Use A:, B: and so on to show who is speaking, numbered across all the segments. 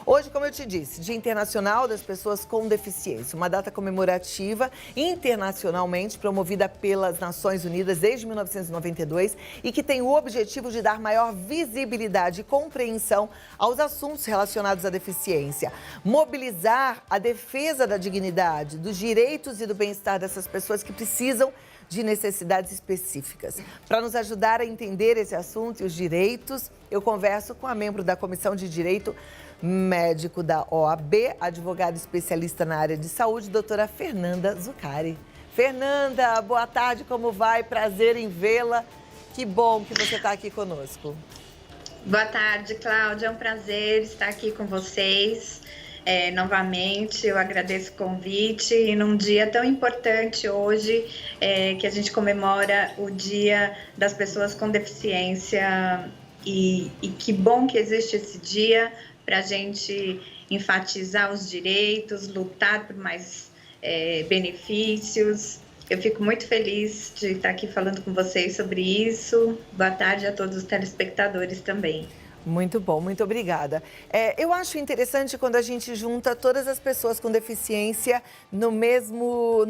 A: Hoje, como eu te disse, Dia Internacional das Pessoas com Deficiência, uma data comemorativa internacionalmente promovida pelas Nações Unidas desde 1992 e que tem o objetivo de dar maior visibilidade e compreensão aos assuntos relacionados à deficiência, mobilizar a defesa da dignidade, dos direitos e do bem-estar dessas pessoas que precisam de necessidades específicas. Para nos ajudar a entender esse assunto e os direitos, eu converso com a membro da Comissão de Direito Médico da OAB, advogada especialista na área de saúde, doutora Fernanda Zuccari. Fernanda, boa tarde, como vai? Prazer em vê-la. Que bom que você está aqui conosco.
B: Boa tarde, Cláudia. É um prazer estar aqui com vocês. Novamente, eu agradeço o convite e num dia tão importante hoje, que a gente comemora o Dia das Pessoas com Deficiência e que bom que existe esse dia para a gente enfatizar os direitos, lutar por mais benefícios. Eu fico muito feliz de estar aqui falando com vocês sobre isso. Boa tarde a todos os telespectadores também.
A: Muito bom, muito obrigada. Eu acho interessante quando a gente junta todas as pessoas com deficiência no mesmo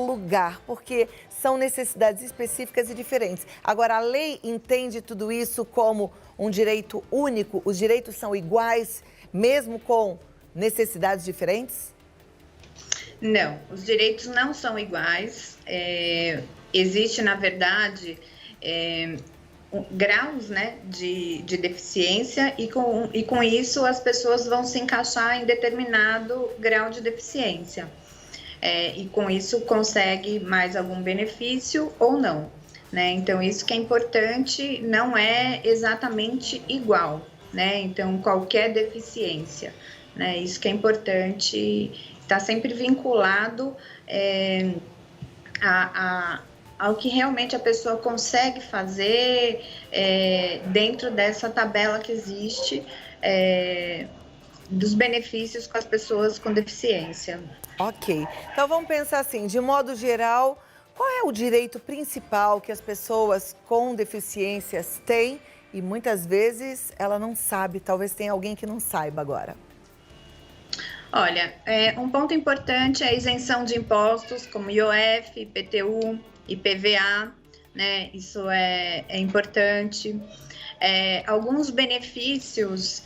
A: lugar, porque são necessidades específicas e diferentes. Agora, a lei entende tudo isso como um direito único? Os direitos são iguais, mesmo com necessidades diferentes?
B: Não, os direitos não são iguais. Existe, na verdade, graus, né, de deficiência e com isso as pessoas vão se encaixar em determinado grau de deficiência. E com isso consegue mais algum benefício ou não, né? Então isso que é importante, não é exatamente igual, né? Então qualquer deficiência, né? Isso que é importante, está sempre vinculado ao que realmente a pessoa consegue fazer dentro dessa tabela que existe dos benefícios com as pessoas com deficiência.
A: Ok. Então vamos pensar assim, de modo geral, qual é o direito principal que as pessoas com deficiências têm e muitas vezes ela não sabe, talvez tenha alguém que não saiba agora?
B: Olha, um ponto importante é a isenção de impostos como IOF, IPTU, IPVA, né? Isso é importante. Alguns benefícios,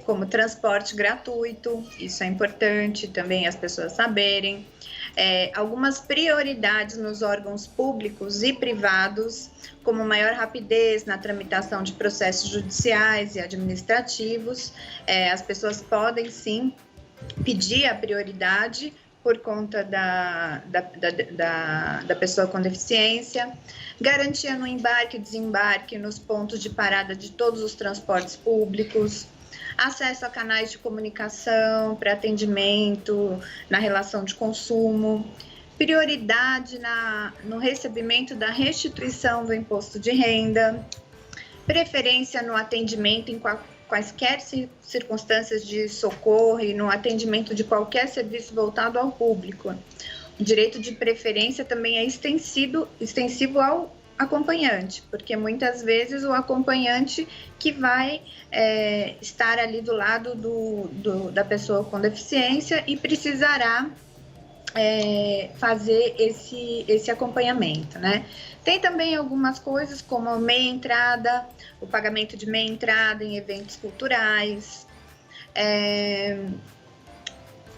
B: como transporte gratuito, isso é importante também as pessoas saberem. Algumas prioridades nos órgãos públicos e privados, como maior rapidez na tramitação de processos judiciais e administrativos. As pessoas podem, sim, pedir a prioridade por conta da pessoa com deficiência, garantia no embarque e desembarque nos pontos de parada de todos os transportes públicos, acesso a canais de comunicação para atendimento na relação de consumo, prioridade no recebimento da restituição do imposto de renda, preferência no atendimento em quaisquer circunstâncias de socorro e no atendimento de qualquer serviço voltado ao público. O direito de preferência também é extensivo ao acompanhante, porque muitas vezes o acompanhante que vai estar ali do lado da pessoa com deficiência e precisará fazer esse acompanhamento, né? Tem também algumas coisas como meia entrada, o pagamento de meia entrada em eventos culturais.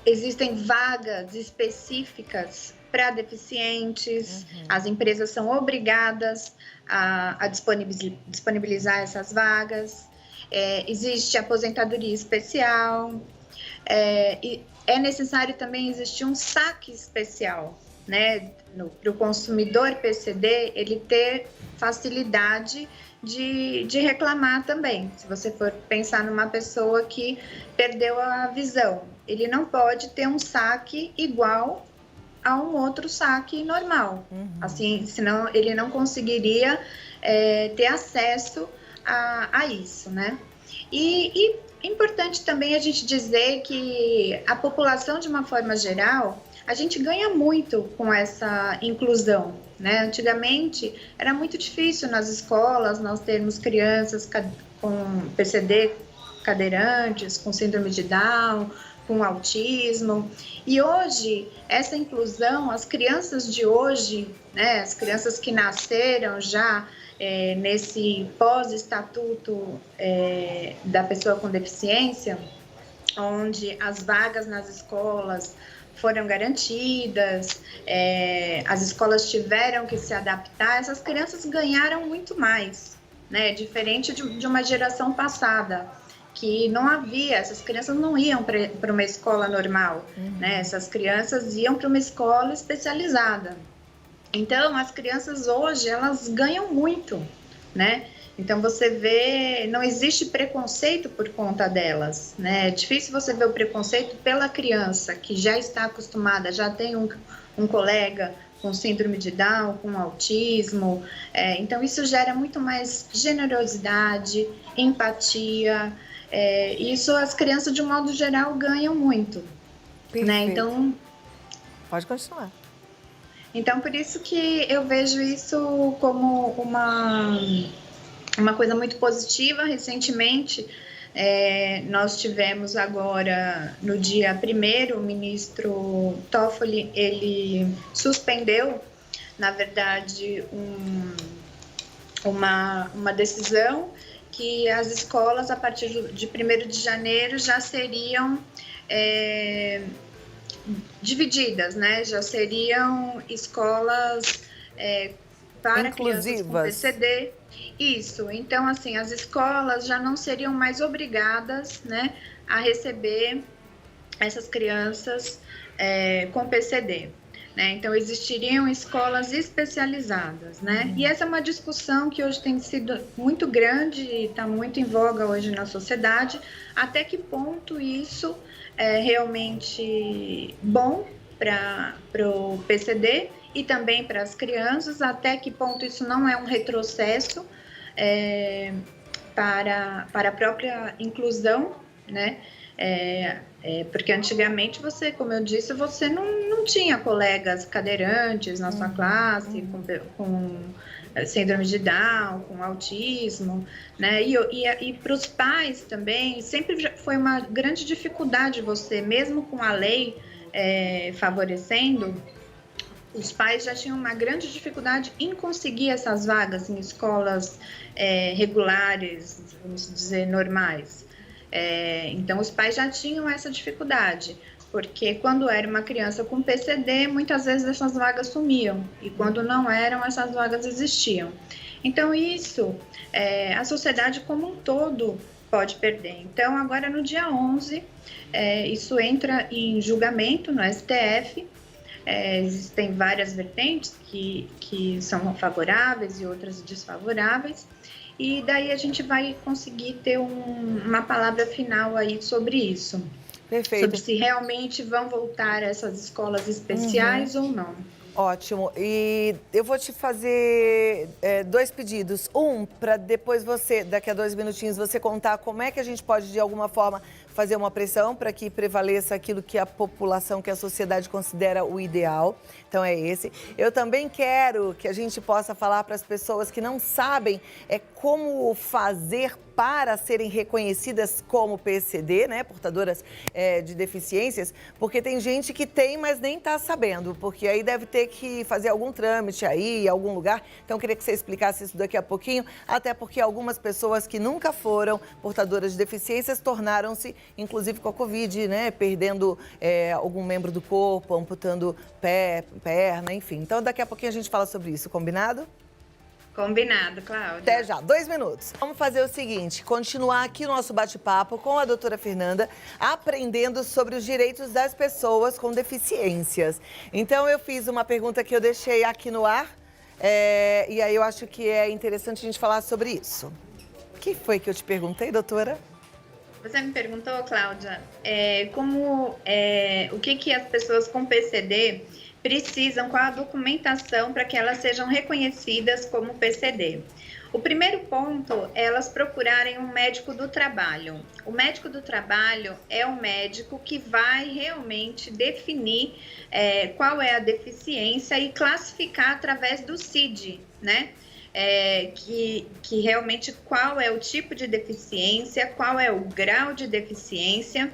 B: Existem vagas específicas para deficientes. As empresas são obrigadas a disponibilizar essas vagas. Existe aposentadoria especial. E é necessário também existir um saque especial, né, para o consumidor PCD, ele ter facilidade de reclamar também. Se você for pensar numa pessoa que perdeu a visão, ele não pode ter um saque igual a um outro saque normal. Assim, senão ele não conseguiria ter acesso a isso, né? E importante também a gente dizer que a população, de uma forma geral, a gente ganha muito com essa inclusão, né? Antigamente era muito difícil nas escolas nós termos crianças com PCD cadeirantes, com síndrome de Down, com autismo. E hoje, essa inclusão, as crianças de hoje, né, as crianças que nasceram já nesse pós-estatuto da pessoa com deficiência, onde as vagas nas escolas foram garantidas, as escolas tiveram que se adaptar, essas crianças ganharam muito mais, né? Diferente de uma geração passada, que não havia, essas crianças não iam para uma escola normal, né? Essas crianças iam para uma escola especializada. Então, as crianças hoje, elas ganham muito, né? Então, você vê, não existe preconceito por conta delas, né? É difícil você ver o preconceito pela criança, que já está acostumada, já tem um colega com síndrome de Down, com autismo. Então, isso gera muito mais generosidade, empatia. Isso as crianças, de um modo geral, ganham muito.
A: Perfeito.
B: Né? Então,
A: pode continuar.
B: Então, por isso que eu vejo isso como uma coisa muito positiva. Recentemente, nós tivemos agora, no dia 1º, o ministro Toffoli, ele suspendeu, na verdade, uma decisão que as escolas, a partir de 1º de janeiro, já seriam divididas, né? Já seriam escolas para crianças com PCD. Isso. Então, assim, as escolas já não seriam mais obrigadas, né, a receber essas crianças com PCD. Né? Então, existiriam escolas especializadas, né? E essa é uma discussão que hoje tem sido muito grande e está muito em voga hoje na sociedade. Até que ponto isso é realmente bom para o PCD e também para as crianças, até que ponto isso não é um retrocesso para a própria inclusão, né? Porque antigamente você, como eu disse, você não tinha colegas cadeirantes na sua classe, com síndrome de Down, com autismo, né? E para os pais também, sempre foi uma grande dificuldade você, mesmo com a lei favorecendo, os pais já tinham uma grande dificuldade em conseguir essas vagas em escolas regulares, vamos dizer, normais. Então, os pais já tinham essa dificuldade, porque quando era uma criança com PCD, muitas vezes essas vagas sumiam, e quando não eram, essas vagas existiam. Então, isso, a sociedade como um todo pode perder. Então, agora no dia 11, isso entra em julgamento no STF. Existem várias vertentes que são favoráveis e outras desfavoráveis, e daí a gente vai conseguir ter uma palavra final aí sobre isso.
A: Perfeito.
B: Sobre se realmente vão voltar essas escolas especiais ou não.
A: Ótimo. E eu vou te fazer 2 pedidos. Para depois você, daqui a 2 minutinhos, você contar como é que a gente pode, de alguma forma, fazer uma pressão para que prevaleça aquilo que a população, que a sociedade considera o ideal. Então, é esse. Eu também quero que a gente possa falar para as pessoas que não sabem como fazer para serem reconhecidas como PCD, né, portadoras de deficiências, porque tem gente que tem, mas nem está sabendo, porque aí deve ter que fazer algum trâmite aí, em algum lugar. Então, eu queria que você explicasse isso daqui a pouquinho, até porque algumas pessoas que nunca foram portadoras de deficiências tornaram-se, inclusive com a Covid, né, perdendo algum membro do corpo, amputando pé, perna, enfim. Então, daqui a pouquinho a gente fala sobre isso, combinado?
B: Combinado, Cláudia.
A: Até já, 2 minutos. Vamos fazer o seguinte, continuar aqui o nosso bate-papo com a doutora Fernanda, aprendendo sobre os direitos das pessoas com deficiências. Então, eu fiz uma pergunta que eu deixei aqui no ar, e aí eu acho que é interessante a gente falar sobre isso. O que foi que eu te perguntei, doutora?
B: Você me perguntou, Cláudia, o que as pessoas com PCD precisam, qual a documentação para que elas sejam reconhecidas como PCD. O primeiro ponto é elas procurarem um médico do trabalho. O médico do trabalho é um médico que vai realmente definir qual é a deficiência e classificar através do CID, né? que realmente qual é o tipo de deficiência, qual é o grau de deficiência,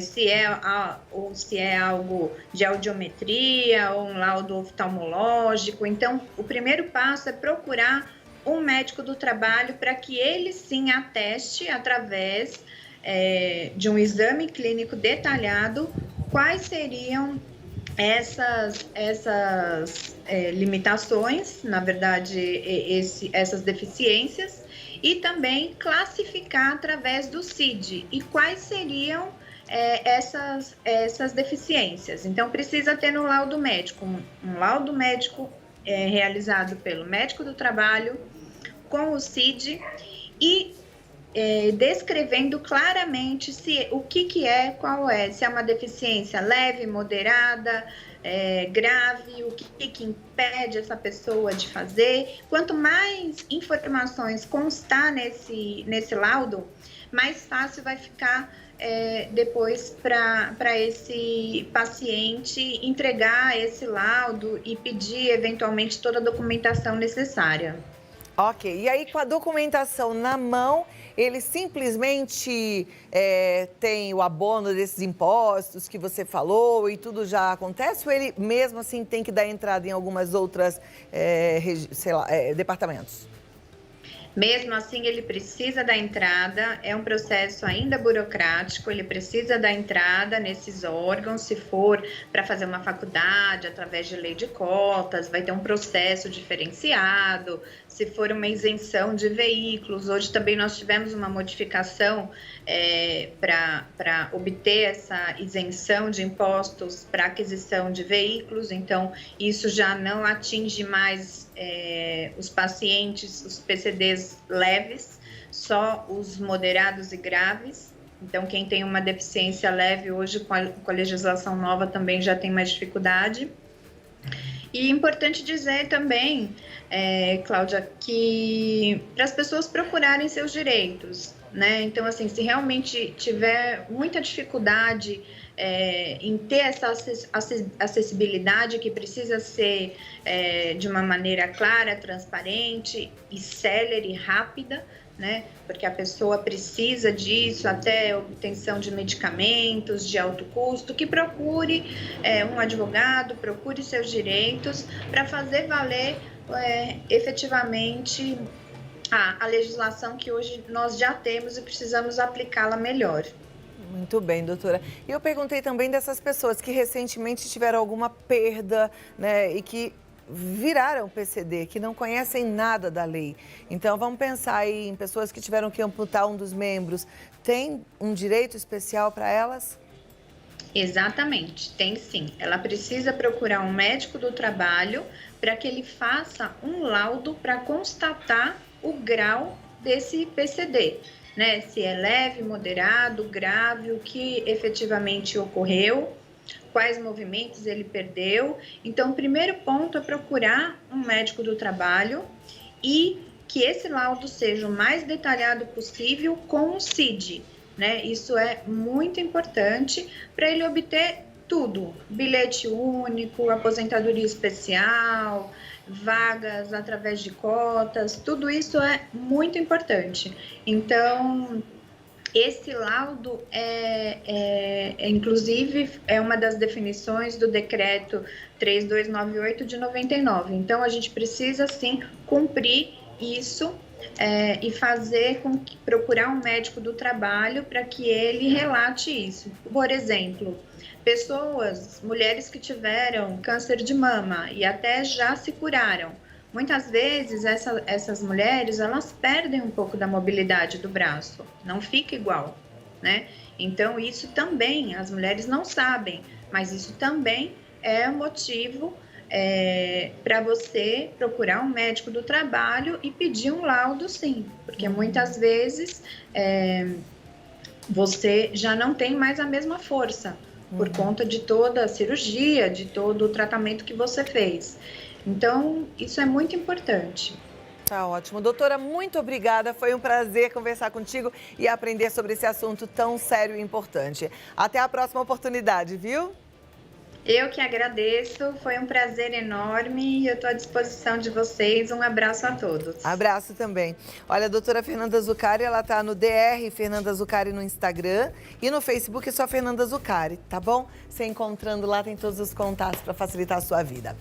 B: se é algo de audiometria ou um laudo oftalmológico. Então, o primeiro passo é procurar um médico do trabalho para que ele sim ateste através de um exame clínico detalhado quais seriam essas limitações, na verdade, essas deficiências, e também classificar através do CID e quais seriam essas deficiências. Então, precisa ter no laudo médico, um laudo médico realizado pelo médico do trabalho com o CID e descrevendo claramente o que é, qual é, se é uma deficiência leve, moderada, grave, o que impede essa pessoa de fazer. Quanto mais informações constar nesse laudo, mais fácil vai ficar depois para esse paciente entregar esse laudo e pedir eventualmente toda a documentação necessária.
A: Ok, e aí com a documentação na mão, ele simplesmente tem o abono desses impostos que você falou e tudo já acontece? Ou ele mesmo assim tem que dar entrada em algumas outras, departamentos?
B: Mesmo assim, ele precisa da entrada, é um processo ainda burocrático, ele precisa da entrada nesses órgãos, se for para fazer uma faculdade, através de lei de cotas, vai ter um processo diferenciado, se for uma isenção de veículos. Hoje também nós tivemos uma modificação para obter essa isenção de impostos para aquisição de veículos, então isso já não atinge mais os pacientes, os PCDs leves, só os moderados e graves. Então, quem tem uma deficiência leve hoje, com a legislação nova, também já tem mais dificuldade. E é importante dizer também, Cláudia, que para as pessoas procurarem seus direitos, né? Então, assim, se realmente tiver muita dificuldade em ter essa acessibilidade que precisa ser de uma maneira clara, transparente e célere e rápida, né? Porque a pessoa precisa disso, até obtenção de medicamentos de alto custo, que procure um advogado, procure seus direitos para fazer valer efetivamente a legislação que hoje nós já temos e precisamos aplicá-la melhor.
A: Muito bem, doutora. E eu perguntei também dessas pessoas que recentemente tiveram alguma perda, né, e que viraram PCD, que não conhecem nada da lei. Então, vamos pensar aí em pessoas que tiveram que amputar um dos membros. Tem um direito especial para elas?
B: Exatamente, tem sim. Ela precisa procurar um médico do trabalho para que ele faça um laudo para constatar o grau desse PCD, né? Se é leve, moderado, grave, o que efetivamente ocorreu, quais movimentos ele perdeu. Então, o primeiro ponto é procurar um médico do trabalho e que esse laudo seja o mais detalhado possível com o CID, né? Isso é muito importante para ele obter tudo: bilhete único, aposentadoria especial, vagas através de cotas, tudo isso é muito importante. Então, esse laudo inclusive, é uma das definições do decreto 3298 de 99. Então, a gente precisa, sim, cumprir isso e fazer procurar um médico do trabalho para que ele relate isso. Por exemplo, mulheres que tiveram câncer de mama e até já se curaram. Muitas vezes essas mulheres, elas perdem um pouco da mobilidade do braço, não fica igual, né? Então, isso também, as mulheres não sabem, mas isso também é motivo para você procurar um médico do trabalho e pedir um laudo, sim, porque muitas vezes você já não tem mais a mesma força por conta de toda a cirurgia, de todo o tratamento que você fez. Então, isso é muito importante.
A: Tá ótimo. Doutora, muito obrigada. Foi um prazer conversar contigo e aprender sobre esse assunto tão sério e importante. Até a próxima oportunidade, viu?
B: Eu que agradeço, foi um prazer enorme e eu estou à disposição de vocês. Um abraço a todos.
A: Abraço também. Olha, a doutora Fernanda Zuccari, ela tá no DR Fernanda Zuccari no Instagram e no Facebook é só Fernanda Zuccari, tá bom? Você encontrando lá tem todos os contatos para facilitar a sua vida.